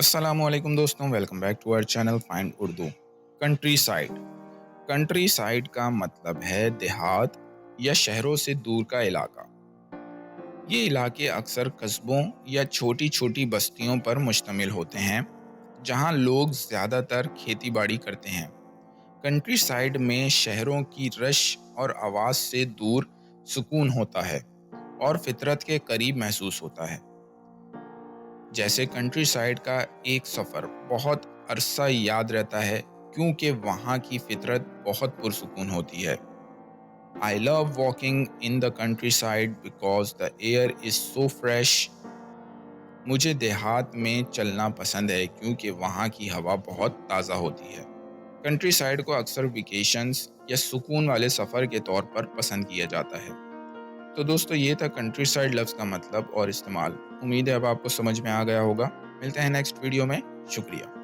السلام علیکم دوستوں، welcome back to our channel find Urdu. Countryside. Countryside کا مطلب ہے دیہات یا شہروں سے دور کا علاقہ۔ یہ علاقے اکثر قصبوں یا چھوٹی چھوٹی بستیوں پر مشتمل ہوتے ہیں جہاں لوگ زیادہ تر کھیتی باڑی کرتے ہیں۔ کنٹری سائڈ میں شہروں کی رش اور آواز سے دور سکون ہوتا ہے اور فطرت کے قریب محسوس ہوتا ہے۔ جیسے کنٹری سائڈ کا ایک سفر بہت عرصہ یاد رہتا ہے کیونکہ وہاں کی فطرت بہت پرسکون ہوتی ہے۔ I love walking in the countryside because the air is so fresh۔ مجھے دیہات میں چلنا پسند ہے کیونکہ وہاں کی ہوا بہت تازہ ہوتی ہے۔ کنٹری سائڈ کو اکثر ویکیشنز یا سکون والے سفر کے طور پر پسند کیا جاتا ہے۔ تو دوستو، یہ تھا کنٹری سائڈ لفظ کا مطلب اور استعمال۔ امید ہے اب آپ کو سمجھ میں آ گیا ہوگا۔ ملتے ہیں نیکسٹ ویڈیو میں۔ شکریہ۔